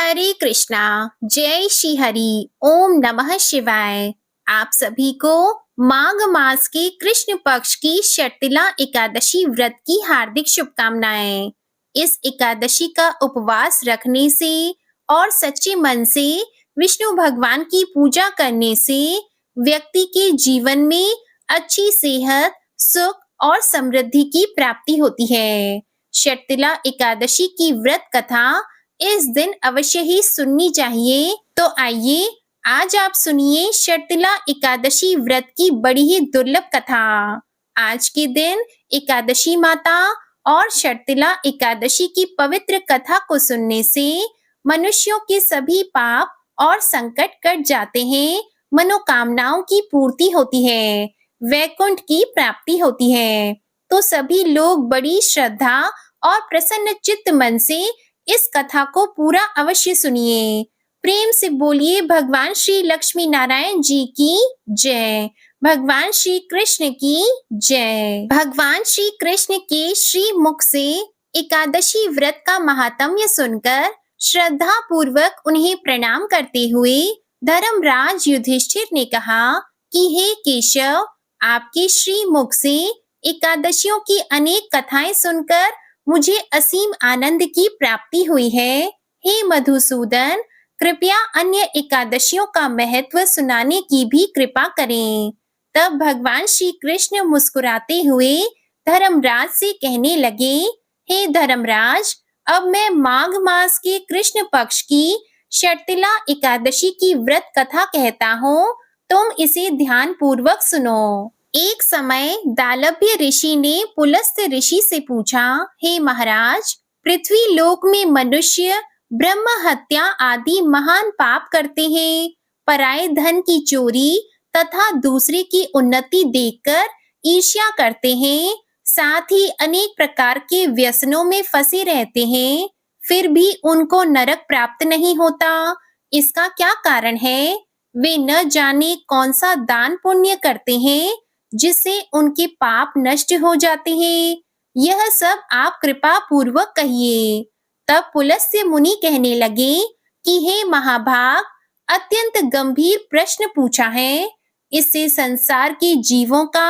हरे कृष्णा। जय श्री हरि। ओम नमः शिवाय। आप सभी को माघ मास के कृष्ण पक्ष की शर्तिला एकादशी व्रत की हार्दिक शुभकामनाएं। इस एकादशी का उपवास रखने से और सच्चे मन से विष्णु भगवान की पूजा करने से व्यक्ति के जीवन में अच्छी सेहत, सुख और समृद्धि की प्राप्ति होती है। शर्तिला एकादशी की व्रत कथा इस दिन अवश्य ही सुननी चाहिए। तो आइए आज आप सुनिए शर्तिला एकादशी व्रत की बड़ी ही दुर्लभ कथा। आज के दिन एकादशी माता और शर्तिला एकादशी की पवित्र कथा को सुनने से मनुष्यों के सभी पाप और संकट कट जाते हैं, मनोकामनाओं की पूर्ति होती है, वैकुंठ की प्राप्ति होती है। तो सभी लोग बड़ी श्रद्धा और प्रसन्न चित्त मन से इस कथा को पूरा अवश्य सुनिए। प्रेम से बोलिए भगवान श्री लक्ष्मी नारायण जी की जय। भगवान श्री कृष्ण की जय। भगवान श्री कृष्ण के श्री मुख से एकादशी व्रत का महात्म्य सुनकर श्रद्धा पूर्वक उन्हें प्रणाम करते हुए धर्मराज युधिष्ठिर ने कहा कि हे केशव, आपके श्री मुख से एकादशियों की अनेक कथाएं सुनकर मुझे असीम आनंद की प्राप्ति हुई है। हे मधुसूदन, कृपया अन्य एकादशियों का महत्व सुनाने की भी कृपा करें। तब भगवान श्री कृष्ण मुस्कुराते हुए धर्मराज से कहने लगे, हे धर्मराज, अब मैं माघ मास के कृष्ण पक्ष की शर्तिला एकादशी की व्रत कथा कहता हूँ, तुम इसे ध्यान पूर्वक सुनो। एक समय दालभ्य ऋषि ने पुलस्त्य ऋषि से पूछा, हे महाराज, पृथ्वी लोक में मनुष्य ब्रह्म हत्या आदि महान पाप करते हैं, पराये धन की चोरी तथा दूसरे की उन्नति देखकर ईर्ष्या करते हैं, साथ ही अनेक प्रकार के व्यसनों में फंसे रहते हैं, फिर भी उनको नरक प्राप्त नहीं होता। इसका क्या कारण है? वे न जाने कौन सा दान पुण्य करते हैं जिससे उनके पाप नष्ट हो जाते हैं। यह सब आप कृपा पूर्वक कहिए। तब पुलस्त्य मुनि कहने लगे कि हे महाभाग, अत्यंत गंभीर प्रश्न पूछा है, इससे संसार के जीवों का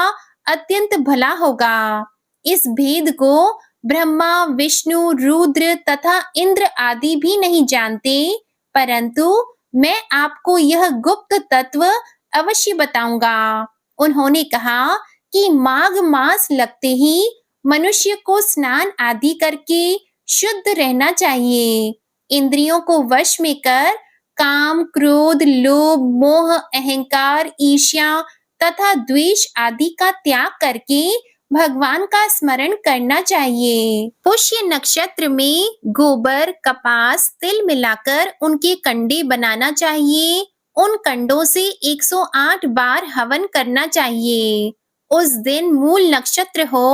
अत्यंत भला होगा। इस भेद को ब्रह्मा, विष्णु, रुद्र तथा इंद्र आदि भी नहीं जानते, परंतु मैं आपको यह गुप्त तत्व अवश्य बताऊंगा। उन्होंने कहा कि माघ मास लगते ही मनुष्य को स्नान आदि करके शुद्ध रहना चाहिए। इंद्रियों को वश में कर काम, क्रोध, लोभ, मोह, अहंकार, ईर्ष्या तथा द्वेष आदि का त्याग करके भगवान का स्मरण करना चाहिए। पुष्य नक्षत्र में गोबर, कपास, तिल मिलाकर उनके कंडे बनाना चाहिए। उन कंडों से 108 बार हवन करना चाहिए। उस दिन मूल नक्षत्र हो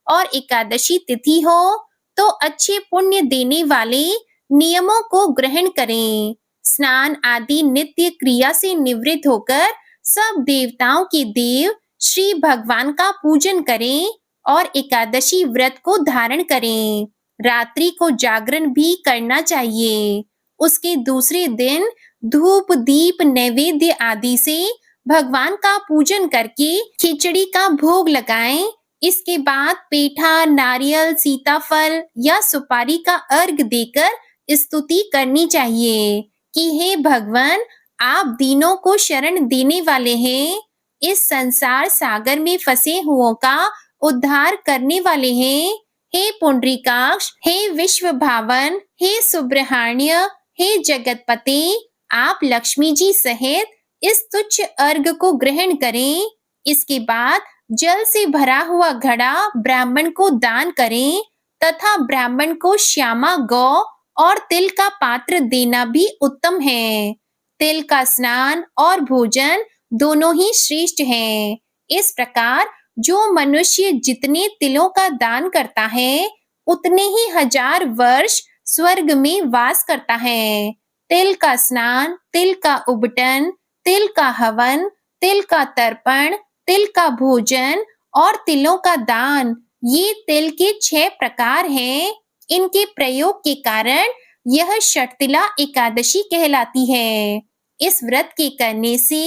और एकादशी तिथि हो तो अच्छे पुण्य देने वाले नियमों को ग्रहण करें। स्नान आदि नित्य क्रिया से निवृत्त होकर सब देवताओं के देव श्री भगवान का पूजन करें और एकादशी व्रत को धारण करें। रात्रि को जागरण भी करना चाहिए। उसके दूसरे दिन धूप, दीप, नैवेद्य आदि से भगवान का पूजन करके खिचड़ी का भोग लगाएं। इसके बाद पेठा, नारियल, सीताफल या सुपारी का अर्घ देकर स्तुति करनी चाहिए कि हे भगवान, आप दीनों को शरण देने वाले हैं, इस संसार सागर में फंसे हुओं का उद्धार करने वाले हैं। हे पुंडरीकाक्ष, हे विश्व भावन, हे सुब्रहाण्य, हे जगतपते, आप लक्ष्मी जी सहित इस तुच्छ अर्घ को ग्रहण करें। इसके बाद जल से भरा हुआ घड़ा ब्राह्मण को दान करें तथा ब्राह्मण को श्यामा गौ और तिल का पात्र देना भी उत्तम है। तिल का स्नान और भोजन दोनों ही श्रेष्ठ हैं। इस प्रकार जो मनुष्य जितने तिलों का दान करता है उतने ही 1000 वर्ष स्वर्ग में वास करता है। तिल का स्नान, तिल का उबटन, तिल का हवन, तिल का तर्पण, तिल का भोजन और तिलों का दान, ये तिल के 6 प्रकार हैं। इनके प्रयोग के कारण यह षटतिला एकादशी कहलाती है। इस व्रत के करने से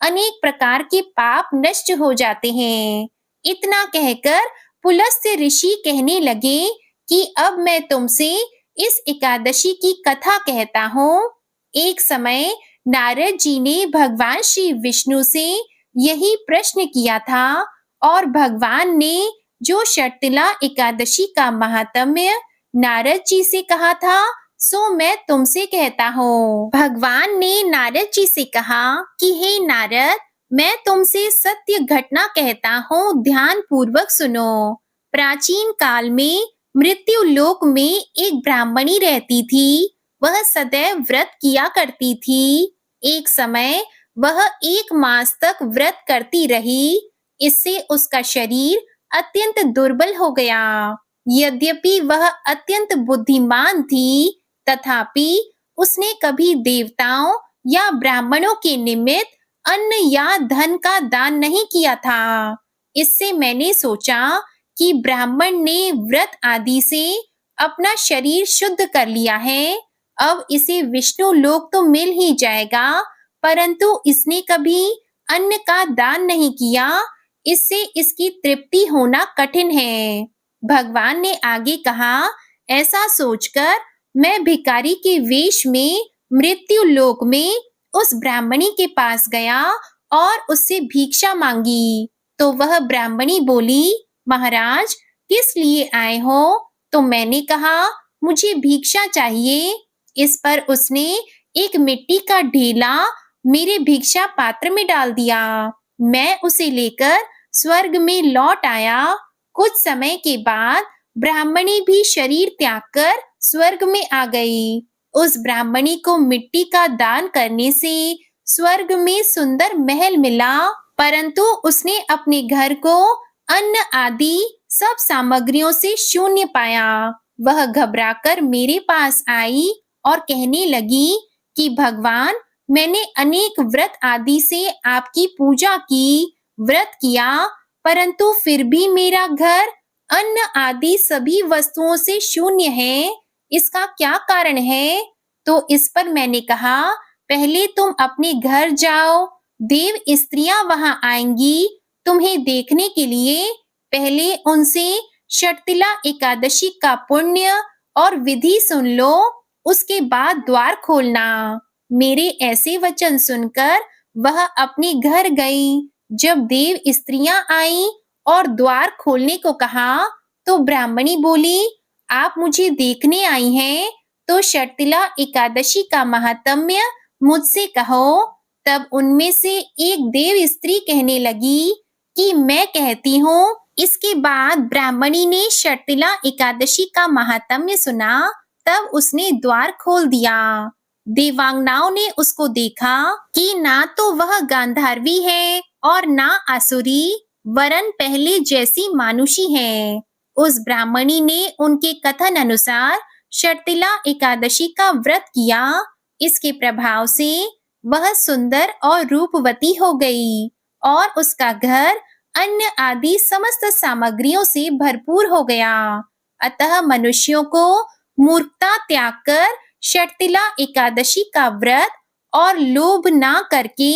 अनेक प्रकार के पाप नष्ट हो जाते हैं। इतना कहकर पुलस्त्य ऋषि कहने लगे कि अब मैं तुमसे इस एकादशी की कथा कहता हूँ। एक समय नारद जी ने भगवान श्री विष्णु से यही प्रश्न किया था और भगवान ने जो षटतिला एकादशी का महात्म्य नारद जी से कहा था सो मैं तुमसे कहता हूँ। भगवान ने नारद जी से कहा कि हे नारद, मैं तुमसे सत्य घटना कहता हूँ, ध्यान पूर्वक सुनो। प्राचीन काल में मृत्यु लोक में एक ब्राह्मणी रहती थी। वह सदैव व्रत किया करती थी। एक समय वह 1 मास तक व्रत करती रही। इससे उसका शरीर अत्यंत दुर्बल हो गया। यद्यपि वह अत्यंत बुद्धिमान थी, तथापि उसने कभी देवताओं या ब्राह्मणों के निमित्त अन्न या धन का दान नहीं किया था। इससे मैंने सोचा कि ब्राह्मण ने व्रत आदि से अपना शरीर शुद्ध कर लिया है। अब इसे विष्णु लोक तो मिल ही जाएगा, परंतु इसने कभी अन्न का दान नहीं किया। इससे इसकी तृप्ति होना कठिन है। भगवान ने आगे कहा, ऐसा सोचकर मैं भिखारी के वेश में मृत्यु लोक में उस ब्राह्मणी के पास गया और उससे भिक्षा मांगी। तो वह ब्राह्मणी बोली, महाराज किस लिए आए हो? तो मैंने कहा, मुझे भिक्षा चाहिए। इस पर उसने एक मिट्टी का ढेला मेरे भिक्षा पात्र में डाल दिया। मैं उसे लेकर स्वर्ग में लौट आया। कुछ समय के बाद ब्राह्मणी भी शरीर त्याग कर स्वर्ग में आ गई। उस ब्राह्मणी को मिट्टी का दान करने से स्वर्ग में सुंदर महल मिला, परंतु उसने अपने घर को अन्न आदि सब सामग्रियों से शून्य पाया। वह घबराकर मेरे पास आई और कहने लगी कि भगवान, मैंने अनेक व्रत आदि से आपकी पूजा की, व्रत किया, परंतु फिर भी मेरा घर अन्न आदि सभी वस्तुओं से शून्य है। इसका क्या कारण है? तो इस पर मैंने कहा, पहले तुम अपने घर जाओ, देव स्त्रियां वहां आएंगी तुम्हें देखने के लिए। पहले उनसे षटतिला एकादशी का पुण्य और विधि सुन लो, उसके बाद द्वार खोलना। मेरे ऐसे वचन सुनकर वह अपने घर गई। जब देव स्त्रियां आईं और द्वार खोलने को कहा, तो ब्राह्मणी बोली, आप मुझे देखने आई हैं, तो षटतिला एकादशी का महात्म्य मुझसे कहो। तब उनमें से एक देव स्त्री कहने लगी कि मैं कहती हूँ। इसके बाद ब्राह्मणी ने षटतिला एकादशी का महात्म्य सुना। तब उसने द्वार खोल दिया। देवांगनाओं ने उसको देखा कि ना तो वह गांधारवी है और ना आसुरी, वरन पहले जैसी मानुषी है। उस ब्राह्मणी ने उनके कथन अनुसार षटतिला एकादशी का व्रत किया। इसके प्रभाव से वह सुंदर और रूपवती हो गई और उसका घर अन्न आदि समस्त सामग्रियों से भरपूर हो गया। अतः मनुष्यों को मूर्खता त्याग कर षटतिला एकादशी का व्रत और लोभ ना करके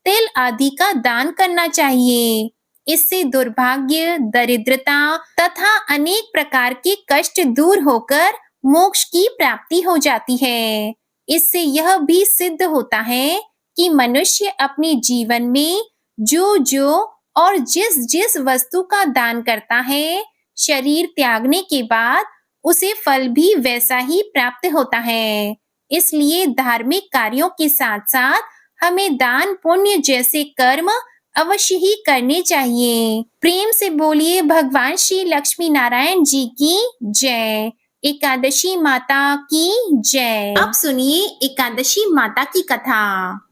तिल आदि का दान करना चाहिए। इससे दुर्भाग्य, दरिद्रता तथा अनेक प्रकार के कष्ट दूर होकर मोक्ष की प्राप्ति हो जाती है। इससे यह भी सिद्ध होता है कि मनुष्य अपने जीवन में जो और जिस वस्तु का दान करता है, शरीर त्यागने के बाद उसे फल भी वैसा ही प्राप्त होता है। इसलिए धार्मिक कार्यों के साथ साथ हमें दान पुण्य जैसे कर्म अवश्य ही करने चाहिए। प्रेम से बोलिए भगवान श्री लक्ष्मी नारायण जी की जय। एकादशी माता की जय। अब सुनिए एकादशी माता की कथा।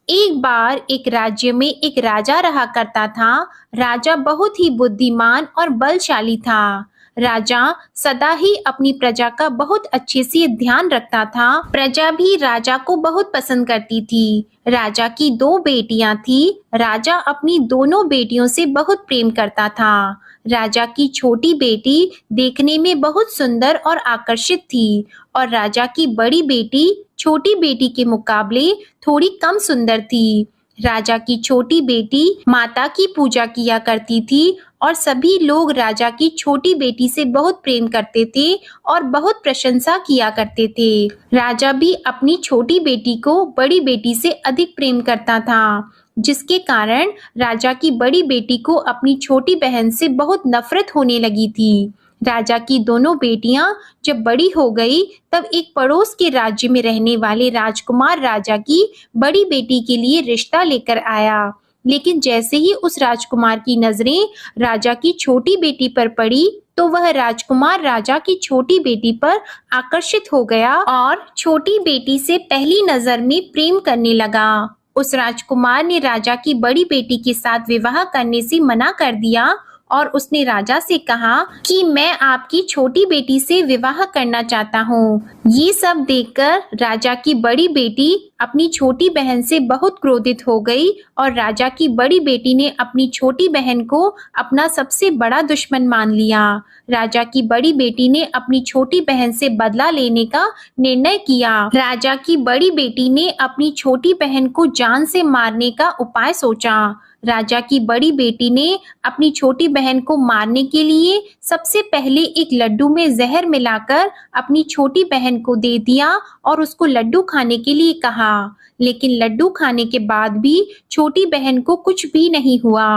एक बार एक राज्य में एक राजा रहा करता था। राजा बहुत ही बुद्धिमान और बलशाली था। राजा सदा ही अपनी प्रजा का बहुत अच्छे से ध्यान रखता था। प्रजा भी राजा को बहुत पसंद करती थी। राजा की 2 बेटियां थी। राजा अपनी दोनों बेटियों से बहुत प्रेम करता था। राजा की छोटी बेटी देखने में बहुत सुंदर और आकर्षित थी और राजा की बड़ी बेटी छोटी बेटी के मुकाबले थोड़ी कम सुंदर थी। राजा की छोटी बेटी माता की पूजा किया करती थी और सभी लोग राजा की छोटी बेटी से बहुत प्रेम करते थे और बहुत प्रशंसा किया करते थे। राजा भी अपनी छोटी बेटी को बड़ी बेटी से अधिक प्रेम करता था, जिसके कारण राजा की बड़ी बेटी को अपनी छोटी बहन से बहुत नफरत होने लगी थी। राजा की दोनों बेटियां जब बड़ी हो गई तब एक पड़ोस के राज्य में रहने वाले राजकुमार राजा की बड़ी बेटी के लिए रिश्ता लेकर आया। लेकिन जैसे ही उस राजकुमार की नजरें राजा की छोटी बेटी पर पड़ी तो वह राजकुमार राजा की छोटी बेटी पर आकर्षित हो गया और छोटी बेटी से पहली नजर में प्रेम करने लगा। उस राजकुमार ने राजा की बड़ी बेटी के साथ विवाह करने से मना कर दिया और उसने राजा से कहा कि मैं आपकी छोटी बेटी से विवाह करना चाहता हूँ। ये सब देखकर राजा की बड़ी बेटी अपनी छोटी बहन से बहुत क्रोधित हो गई और राजा की बड़ी बेटी ने अपनी छोटी बहन को अपना सबसे बड़ा दुश्मन मान लिया। राजा की बड़ी बेटी ने अपनी छोटी बहन से बदला लेने का निर्णय किया। राजा की बड़ी बेटी ने अपनी छोटी बहन को जान से मारने का उपाय सोचा। राजा की बड़ी बेटी ने अपनी छोटी बहन को मारने के लिए सबसे पहले एक लड्डू में जहर मिलाकर अपनी छोटी बहन को दे दिया और उसको लड्डू खाने के लिए कहा। लेकिन लड्डू खाने के बाद भी छोटी बहन को कुछ भी नहीं हुआ।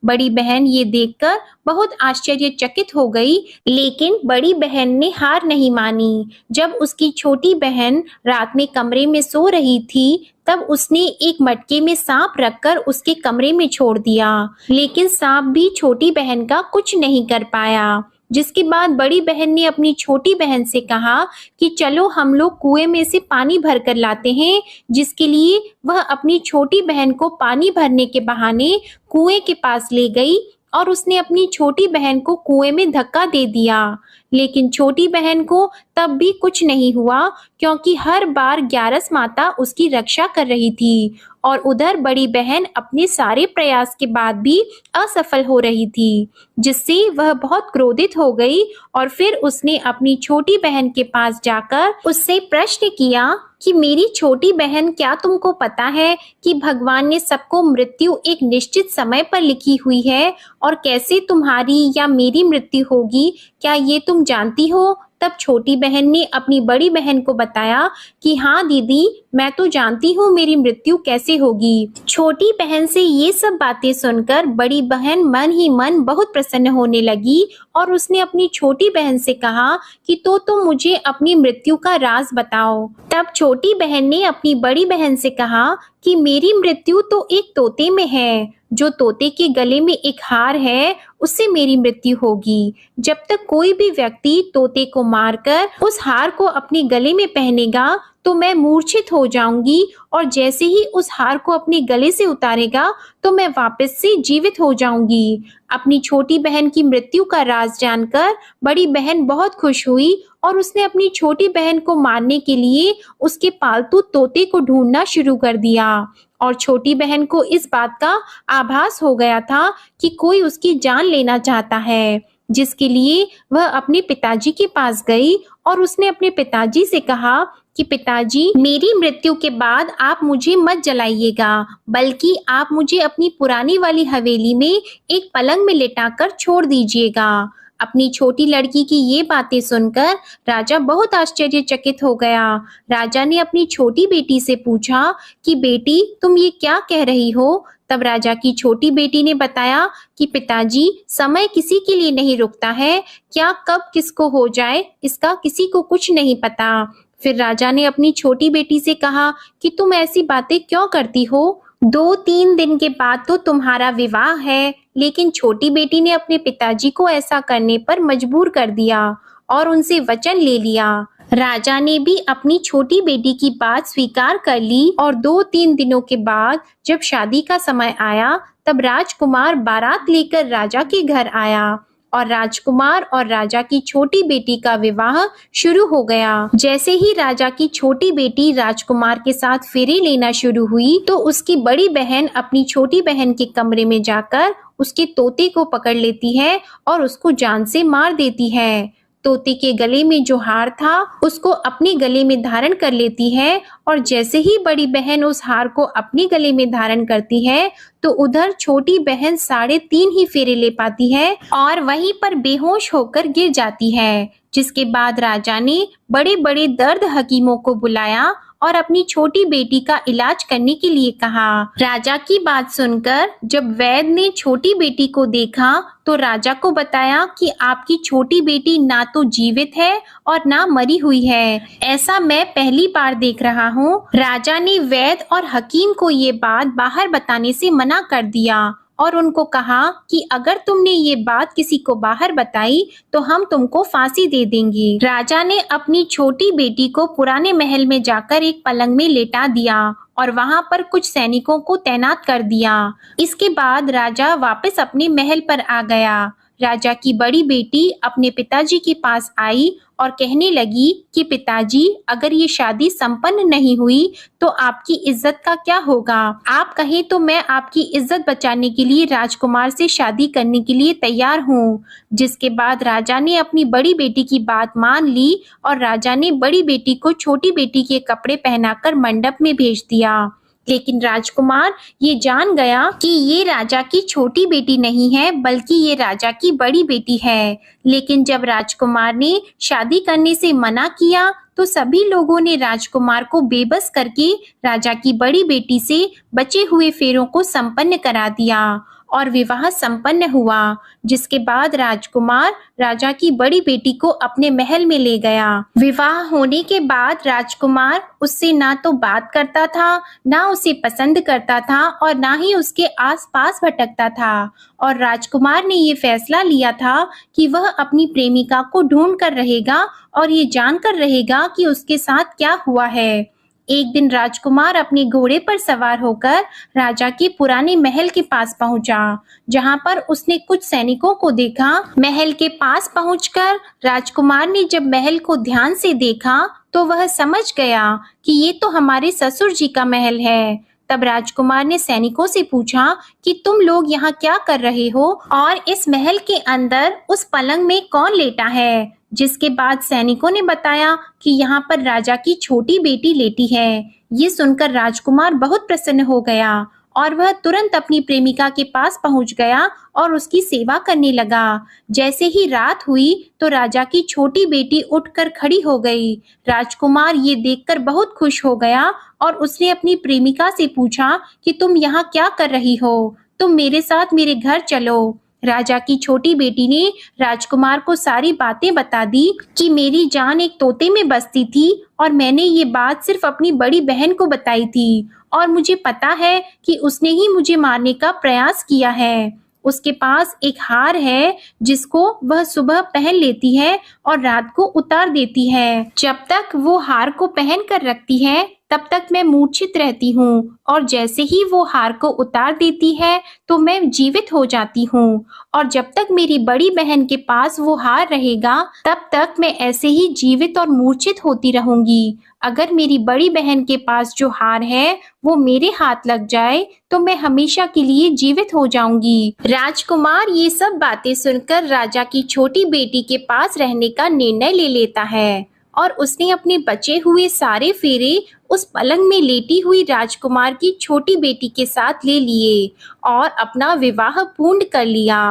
बड़ी बहन ये देखकर बहुत आश्चर्यचकित हो गई, लेकिन बड़ी बहन ने हार नहीं मानी। जब उसकी छोटी बहन रात में कमरे में सो रही थी तब उसने एक मटके में सांप रखकर उसके कमरे में छोड़ दिया, लेकिन सांप भी छोटी बहन का कुछ नहीं कर पाया। जिसके बाद बड़ी बहन ने अपनी छोटी बहन से कहा कि चलो हम लोग कुएं में से पानी भर कर लाते हैं, जिसके लिए वह अपनी छोटी बहन को पानी भरने के बहाने कुएं के पास ले गई और उसने अपनी छोटी बहन को कुएं में धक्का दे दिया। लेकिन छोटी बहन को तब भी कुछ नहीं हुआ, क्योंकि हर बार ग्यारस माता उसकी रक्षा कर रही थी और उधर बड़ी बहन अपने सारे प्रयास के बाद भी असफल हो रही थी, जिससे वह बहुत क्रोधित हो गई और फिर उसने अपनी छोटी बहन के पास जाकर उससे प्रश्न किया कि मेरी छोटी बहन, क्या तुमको पता है कि भगवान ने सबको मृत्यु एक निश्चित समय पर लिखी हुई है और कैसे तुम्हारी या मेरी मृत्यु होगी, क्या ये तुम जानती हो? तब छोटी बहन ने अपनी बड़ी बहन को बताया कि हाँ दीदी, मैं तो जानती हूँ मेरी मृत्यु कैसे होगी। छोटी बहन से ये सब बातें सुनकर बड़ी बहन मन ही मन बहुत प्रसन्न होने लगी और उसने अपनी छोटी बहन से कहा कि तो तुम मुझे अपनी मृत्यु का राज बताओ। तब छोटी बहन ने अपनी बड़ी बहन से कहा कि मेरी मृत्यु तो एक तोते में है। जो तोते के गले में एक हार है, उससे मेरी मृत्यु होगी। जब तक कोई भी व्यक्ति तोते को मारकर उस हार को अपने गले में पहनेगा तो मैं मूर्छित हो जाऊंगी और जैसे ही उस हार को अपने गले से उतारेगा तो मैं वापस से जीवित हो जाऊंगी। अपनी छोटी बहन की मृत्यु का राज जानकर बड़ी बहन बहुत खुश हुई और उसने अपनी छोटी बहन को मारने के लिए उसके पालतू तोते को ढूंढना शुरू कर दिया और छोटी बहन को इस बात का आभास हो गया था कि कोई उसकी जान लेना चाहता है, जिसके लिए वह अपने पिताजी के पास गई और उसने अपने पिताजी से कहा कि पिताजी, मेरी मृत्यु के बाद आप मुझे मत जलाइएगा, बल्कि आप मुझे अपनी पुरानी वाली हवेली में एक पलंग में लिटाकर छोड़ दीजिएगा। अपनी छोटी लड़की की ये बातें सुनकर राजा बहुत आश्चर्यचकित हो गया। राजा ने अपनी छोटी बेटी से पूछा कि बेटी, तुम ये क्या कह रही हो? तब राजा की छोटी बेटी ने बताया कि पिताजी, समय किसी के लिए नहीं रुकता है, क्या कब किसको हो जाए इसका किसी को कुछ नहीं पता। फिर राजा ने अपनी छोटी बेटी से कहा कि तुम ऐसी बातें क्यों करती हो? 2-3 दिन के बाद तो तुम्हारा विवाह है। लेकिन छोटी बेटी ने अपने पिताजी को ऐसा करने पर मजबूर कर दिया और उनसे वचन ले लिया। राजा ने भी अपनी छोटी बेटी की बात स्वीकार कर ली और 2-3 दिनों के बाद जब शादी का समय आया तब राजकुमार बारात लेकर राजा के घर आया और राजकुमार और राजा की छोटी बेटी का विवाह शुरू हो गया। जैसे ही राजा की छोटी बेटी राजकुमार के साथ फेरे लेना शुरू हुई तो उसकी बड़ी बहन अपनी छोटी बहन के कमरे में जाकर उसके तोते को पकड़ लेती है और उसको जान से मार देती है। तोते के गले में जो हार था उसको अपने गले में धारण कर लेती है और जैसे ही बड़ी बहन उस हार को अपने गले में धारण करती है तो उधर छोटी बहन 3.5 ही फेरे ले पाती है और वहीं पर बेहोश होकर गिर जाती है। जिसके बाद राजा ने बड़े बड़े दर्द हकीमों को बुलाया और अपनी छोटी बेटी का इलाज करने के लिए कहा। राजा की बात सुनकर जब वैद्य ने छोटी बेटी को देखा तो राजा को बताया कि आपकी छोटी बेटी ना तो जीवित है और ना मरी हुई है। ऐसा मैं पहली बार देख रहा हूँ। राजा ने वैद्य और हकीम को ये बात बाहर बताने से मना कर दिया और उनको कहा कि अगर तुमने ये बात किसी को बाहर बताई तो हम तुमको फांसी दे देंगे। राजा ने अपनी छोटी बेटी को पुराने महल में जाकर एक पलंग में लेटा दिया और वहां पर कुछ सैनिकों को तैनात कर दिया। इसके बाद राजा वापस अपने महल पर आ गया। राजा की बड़ी बेटी अपने पिताजी के पास आई और कहने लगी कि पिताजी, अगर ये शादी संपन्न नहीं हुई तो आपकी इज्जत का क्या होगा? आप कहें तो मैं आपकी इज्जत बचाने के लिए राजकुमार से शादी करने के लिए तैयार हूँ। जिसके बाद राजा ने अपनी बड़ी बेटी की बात मान ली और राजा ने बड़ी बेटी को छोटी बेटी के कपड़े पहनाकर मंडप में भेज दिया। लेकिन राजकुमार ये जान गया कि ये राजा की छोटी बेटी नहीं है बल्कि ये राजा की बड़ी बेटी है। लेकिन जब राजकुमार ने शादी करने से मना किया तो सभी लोगों ने राजकुमार को बेबस करके राजा की बड़ी बेटी से बचे हुए फेरों को संपन्न करा दिया और विवाह संपन्न हुआ। जिसके बाद राजकुमार राजा की बड़ी बेटी को अपने महल में ले गया। विवाह होने के बाद राजकुमार उससे ना तो बात करता था, ना उसे पसंद करता था और ना ही उसके आसपास भटकता था। और राजकुमार ने ये फैसला लिया था कि वह अपनी प्रेमिका को ढूंढ कर रहेगा और ये जानकर रहेगा कि उसके साथ क्या हुआ है। एक दिन राजकुमार अपने घोड़े पर सवार होकर राजा के पुराने महल के पास पहुंचा, जहां पर उसने कुछ सैनिकों को देखा। महल के पास पहुंचकर राजकुमार ने जब महल को ध्यान से देखा तो वह समझ गया कि ये तो हमारे ससुर जी का महल है। तब राजकुमार ने सैनिकों से पूछा कि तुम लोग यहाँ क्या कर रहे हो और इस महल के अंदर उस पलंग में कौन लेटा है? जिसके बाद सैनिकों ने बताया कि यहाँ पर राजा की छोटी बेटी लेटी है। ये सुनकर राजकुमार बहुत प्रसन्न हो गया और वह तुरंत अपनी प्रेमिका के पास पहुंच गया और उसकी सेवा करने लगा। जैसे ही रात हुई तो राजा की छोटी बेटी उठकर खड़ी हो गई। राजकुमार ये देखकर बहुत खुश हो गया और उसने अपनी प्रेमिका से पूछा कि तुम यहाँ क्या कर रही हो? तुम मेरे साथ मेरे घर चलो। राजा की छोटी बेटी ने राजकुमार को सारी बातें बता दी कि मेरी जान एक तोते में बसती थी और मैंने ये बात सिर्फ अपनी बड़ी बहन को बताई थी और मुझे पता है कि उसने ही मुझे मारने का प्रयास किया है। उसके पास एक हार है जिसको वह सुबह पहन लेती है और रात को उतार देती है। जब तक वो हार को पहन कर रखती है तब तक मैं मूर्छित रहती हूँ और जैसे ही वो हार को उतार देती है तो मैं जीवित हो जाती हूँ और जब तक मेरी बड़ी बहन के पास वो हार रहेगा तब तक मैं ऐसे ही जीवित और मूर्छित होती रहूंगी। अगर मेरी बड़ी बहन के पास जो हार है वो मेरे हाथ लग जाए तो मैं हमेशा के लिए जीवित हो जाऊंगी। राजकुमार ये सब बातें सुनकर राजा की छोटी बेटी के पास रहने का निर्णय ले लेता है और उसने अपने बचे हुए सारे फेरे उस पलंग में लेटी हुई राजकुमार की छोटी बेटी के साथ ले लिए और अपना विवाह पूर्ण कर लिया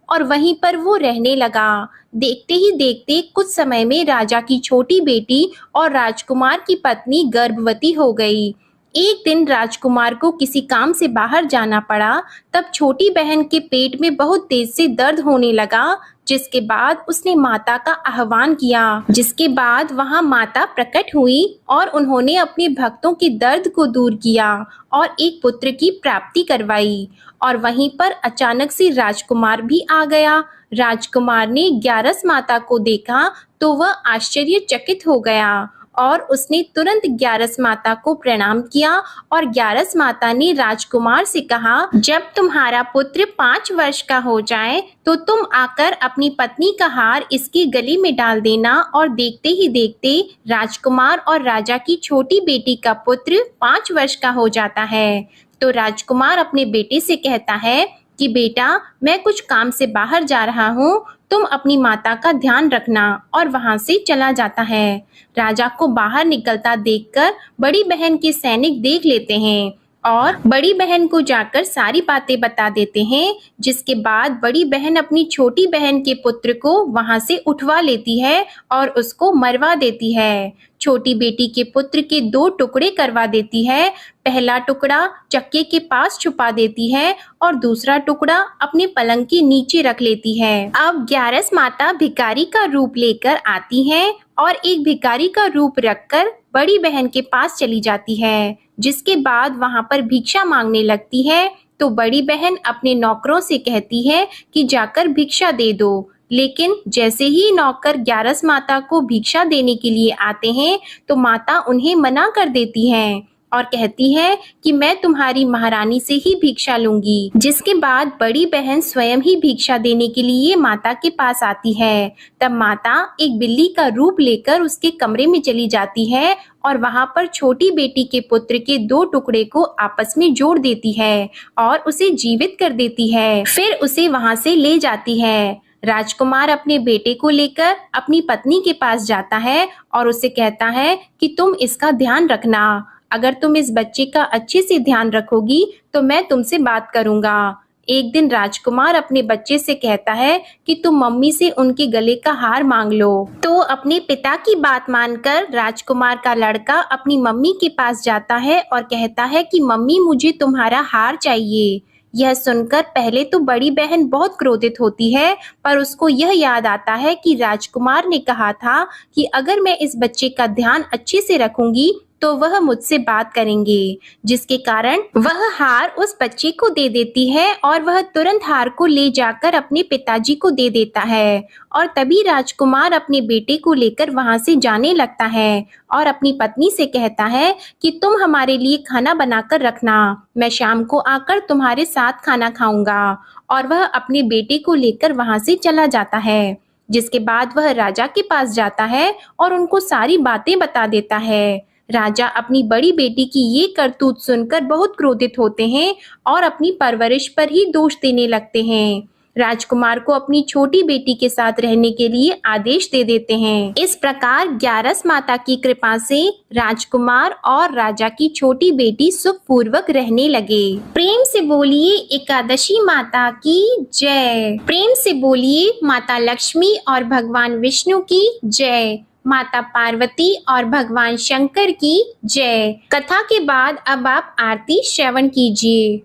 और वहीं पर वो रहने लगा। देखते ही देखते कुछ समय में राजा की छोटी बेटी और राजकुमार की पत्नी गर्भवती हो गई। एक दिन राजकुमार को किसी काम से बाहर जाना पड़ा। तब छोटी बहन के पेट में बहुत तेज से दर्द होने लगा, जिसके बाद उसने माता का आह्वान किया। जिसके बाद वहां माता प्रकट हुई और उन्होंने अपने भक्तों के दर्द को दूर किया और एक पुत्र की प्राप्ति करवाई। और वहीं पर अचानक से राजकुमार भी आ गया। राजकुमार ने ग्यारस माता को देखा तो वह आश्चर्यचकित हो गया और उसने तुरंत ग्यारस माता को प्रणाम किया और ग्यारस माता ने राजकुमार से कहा, जब तुम्हारा पुत्र 5 वर्ष का हो जाए तो तुम आकर अपनी पत्नी का हार इसके गले में डाल देना। और देखते ही देखते राजकुमार और राजा की छोटी बेटी का पुत्र 5 वर्ष का हो जाता है। तो राजकुमार अपने बेटे से कहता है कि बेटा, मैं कुछ काम से बाहर जा रहा हूँ, तुम अपनी माता का ध्यान रखना, और वहां से चला जाता है। राजा को बाहर निकलता देखकर बड़ी बहन के सैनिक देख लेते हैं और बड़ी बहन को जाकर सारी बातें बता देते हैं, जिसके बाद बड़ी बहन अपनी छोटी बहन के पुत्र को वहां से उठवा लेती है और उसको मरवा देती है। छोटी बेटी के पुत्र के 2 टुकड़े करवा देती है। पहला टुकड़ा चक्के के पास छुपा देती है और दूसरा टुकड़ा अपने पलंग के नीचे रख लेती है। अब ग्यारस माता भिखारी का रूप लेकर आती है और एक भिखारी का रूप रखकर बड़ी बहन के पास चली जाती है, जिसके बाद वहां पर भिक्षा मांगने लगती है। तो बड़ी बहन अपने नौकरों से कहती है कि जाकर भिक्षा दे दो, लेकिन जैसे ही नौकर ग्यारस माता को भिक्षा देने के लिए आते हैं तो माता उन्हें मना कर देती हैं और कहती है कि मैं तुम्हारी महारानी से ही भिक्षा लूंगी। जिसके बाद बड़ी बहन स्वयं ही भिक्षा देने के लिए माता के पास आती है। तब माता एक बिल्ली का रूप लेकर उसके कमरे में चली जाती है और वहां पर छोटी बेटी के पुत्र के 2 टुकड़े को आपस में जोड़ देती है और उसे जीवित कर देती है। फिर उसे वहां से ले जाती है। राजकुमार अपने बेटे को लेकर अपनी पत्नी के पास जाता है और उसे कहता है कि तुम इसका ध्यान रखना। अगर तुम इस बच्चे का अच्छे से ध्यान रखोगी तो मैं तुमसे बात करूंगा। एक दिन राजकुमार अपने बच्चे से कहता है कि तुम मम्मी से उनके गले का हार मांग लो। तो अपने पिता की बात मानकर राजकुमार का लड़का अपनी मम्मी के पास जाता है और कहता है कि मम्मी, मुझे तुम्हारा हार चाहिए। यह सुनकर पहले तो बड़ी बहन बहुत क्रोधित होती है, पर उसको यह याद आता है कि राजकुमार ने कहा था कि अगर मैं इस बच्चे का ध्यान अच्छे से रखूंगी तो वह मुझसे बात करेंगे, जिसके कारण वह हार उस बच्चे को दे देती है और वह तुरंत हार को ले जाकर अपने पिताजी को दे देता है। और तभी राजकुमार अपने बेटे को लेकर वहां से जाने लगता है और अपनी पत्नी से कहता है कि तुम हमारे लिए खाना बनाकर रखना, मैं शाम को आकर तुम्हारे साथ खाना खाऊंगा। और वह अपने बेटे को लेकर वहां से चला जाता है। जिसके बाद वह राजा के पास जाता है और उनको सारी बातें बता देता है। राजा अपनी बड़ी बेटी की ये करतूत सुनकर बहुत क्रोधित होते हैं और अपनी परवरिश पर ही दोष देने लगते हैं। राजकुमार को अपनी छोटी बेटी के साथ रहने के लिए आदेश दे देते हैं। इस प्रकार ग्यारस माता की कृपा से राजकुमार और राजा की छोटी बेटी सुखपूर्वक रहने लगे। प्रेम से बोलिए एकादशी माता की जय। प्रेम से बोलिए माता लक्ष्मी और भगवान विष्णु की जय। माता पार्वती और भगवान शंकर की जय। कथा के बाद अब आप आरती श्रवण कीजिए।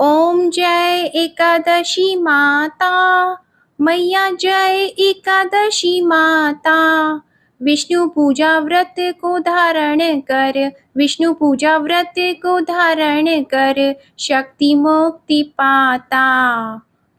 ओम जय एकादशी माता मैया, जय एकादशी माता। विष्णु पूजा व्रत को धारण कर, विष्णु पूजा व्रत को धारण कर, शक्ति मुक्ति पाता।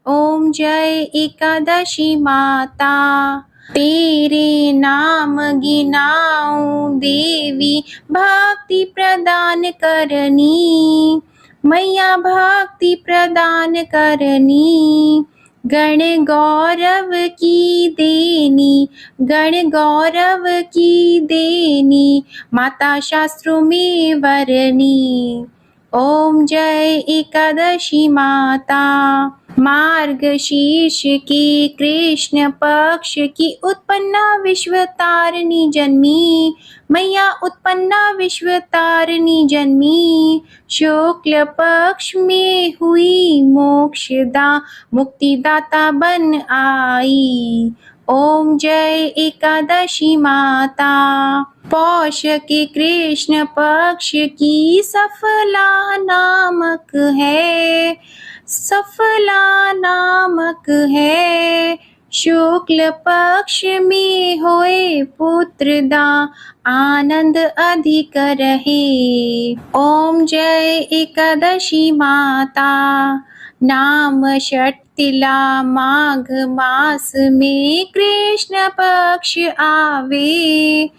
ओम जय एकादशी माता। तेरे नाम गिनाऊं देवी, भक्ति प्रदान करनी, मैया भक्ति प्रदान करनी। गण गौरव की देनी, गण गौरव की देनी, माता शास्त्रों में वरनी। ओम जय एकादशी माता। मार्गशीर्ष के कृष्ण पक्ष की उत्पन्ना विश्वतारिणी जन्मी, मैया उत्पन्ना विश्वतारिणी जन्मी। शुक्ल पक्ष में हुई मोक्षदा, मुक्तिदाता बन आई। ओम जय एकादशी माता। पौष के कृष्ण पक्ष की सफला नामक है, सफला नामक है। शुक्ल पक्ष में होए पुत्रदा, आनंद अधिक रहे। ओम जय एकादशी माता। नाम षटतिला माघ मास में कृष्ण पक्ष आवे,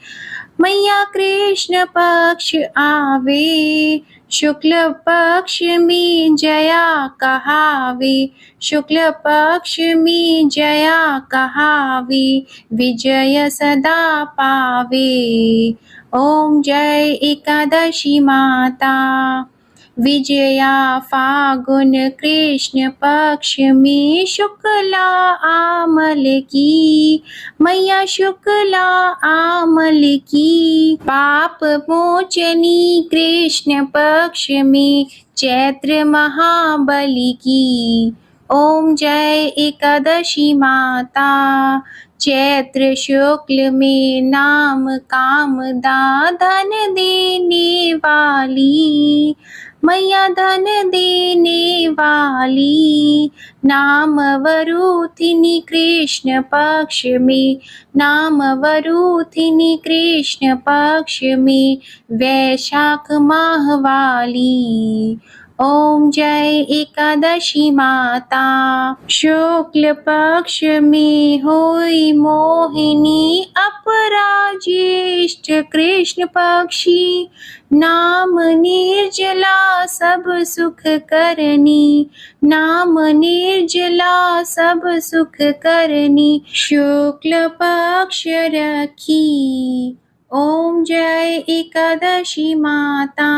मैया कृष्ण पक्ष आवे, शुक्ल पक्ष में जया कहावे, शुक्ल पक्ष में जया कहावे, विजय सदा पावे। ओम जय एकादशी माता। विजया फागुन कृष्ण पक्ष में शुक्ला आमल की, मैया शुक्ला आमल की, पाप मोचनी कृष्ण पक्ष में चैत्र महाबली की। ओम जय एकादशी माता। चैत्र शुक्ल में नाम कामदा धन देने वाली, मैया धन देने वाली, नाम वरूथिनी कृष्ण पक्ष में, नाम वरूथिनी कृष्ण पक्ष में, वैशाख माह वाली। ओम जय एकादशी माता। शुक्ल पक्ष में होई मोहिनी, अपराज्येष्ठ कृष्ण पक्षी, नाम निर्जला सब सुख करनी, नाम निर्जला सब सुख करनी, शुक्ल पक्ष रखी। ओम जय एकादशी माता।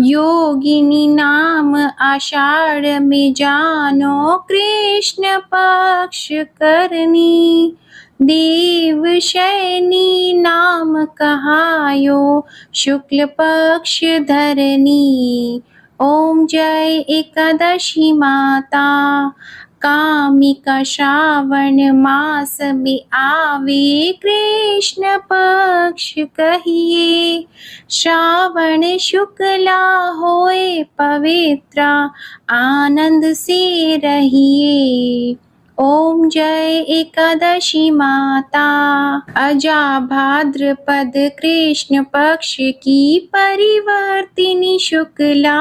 योगिनी नाम आषाढ़ में जानो, कृष्ण पक्ष करनी, देव शयनी नाम कहायो, शुक्ल पक्ष धरनी। ओम जय एकादशी माता। कामिका श्रावण मास में आवे, कृष्ण पक्ष कहिए, श्रावण शुक्ला होए पवित्रा, आनंद से रहिए। ओम जय एकादशी माता। अजा भाद्रपद कृष्ण पक्ष की परिवर्तिनी शुक्ला,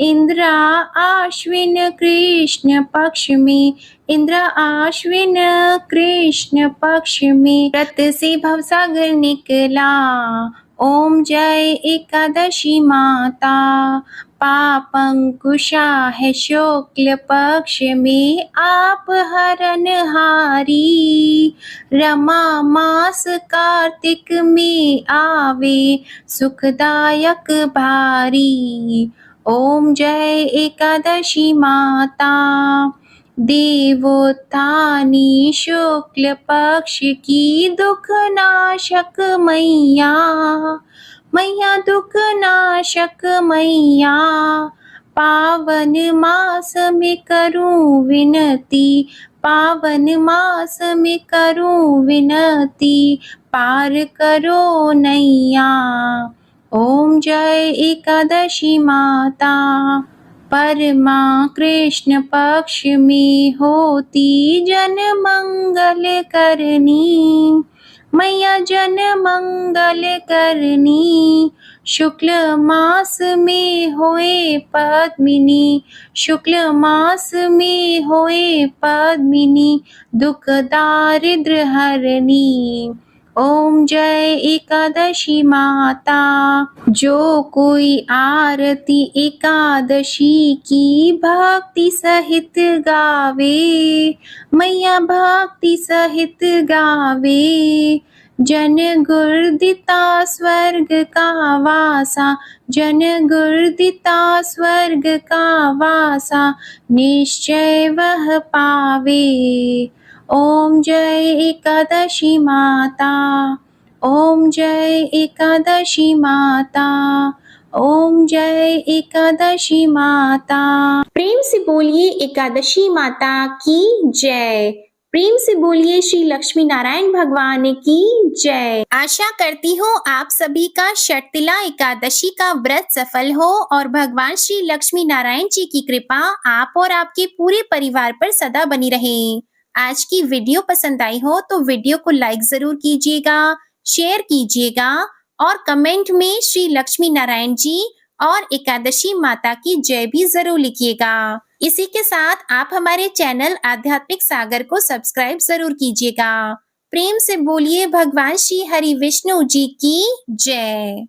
इंद्रा आश्विन कृष्ण पक्ष में, इंद्र आश्विन कृष्ण पक्ष में, रत से भवसागर निकला। ओम जय एकादशी माता। पापंकुशा है शुक्ल पक्ष में, आप हरनहारी, रमा मास कार्तिक में आवे, सुखदायक भारी। ओम जय एकादशी माता। देवोत्थानी शुक्ल पक्ष की, दुख नाशक मैया, मैया दुख नाशक मैया, पावन मास में करूं विनती, पावन मास में करूं विनती, पार करो नैया। ओम जय एकादशी माता। परमा कृष्ण पक्ष में होती, जन मंगल करनी, मैया जन मंगल करनी, शुक्ल मास में होए पद्मिनी, शुक्ल मास में होए पद्मिनी, दुख दारिद्र हरनी। ओम जय एकादशी माता। जो कोई आरती एकादशी की भक्ति सहित गावे, मैया भक्ति सहित गावे, जन गुर्दिता स्वर्ग का वासा, जन गुर्दिता स्वर्ग का वासा, निश्चय वह पावे। ओम जय एकादशी माता। ओम जय एकादशी माता। ओम जय एकादशी माता। प्रेम से बोलिए एकादशी माता की जय। प्रेम से बोलिए श्री लक्ष्मी नारायण भगवान की जय। आशा करती हूँ आप सभी का षटतिला एकादशी का व्रत सफल हो और भगवान श्री लक्ष्मी नारायण जी की कृपा आप और आपके पूरे परिवार पर सदा बनी रहे। आज की वीडियो पसंद आई हो तो वीडियो को लाइक जरूर कीजिएगा, शेयर कीजिएगा और कमेंट में श्री लक्ष्मी नारायण जी और एकादशी माता की जय भी जरूर लिखिएगा। इसी के साथ आप हमारे चैनल आध्यात्मिक सागर को सब्सक्राइब जरूर कीजिएगा। प्रेम से बोलिए भगवान श्री हरि विष्णु जी की जय।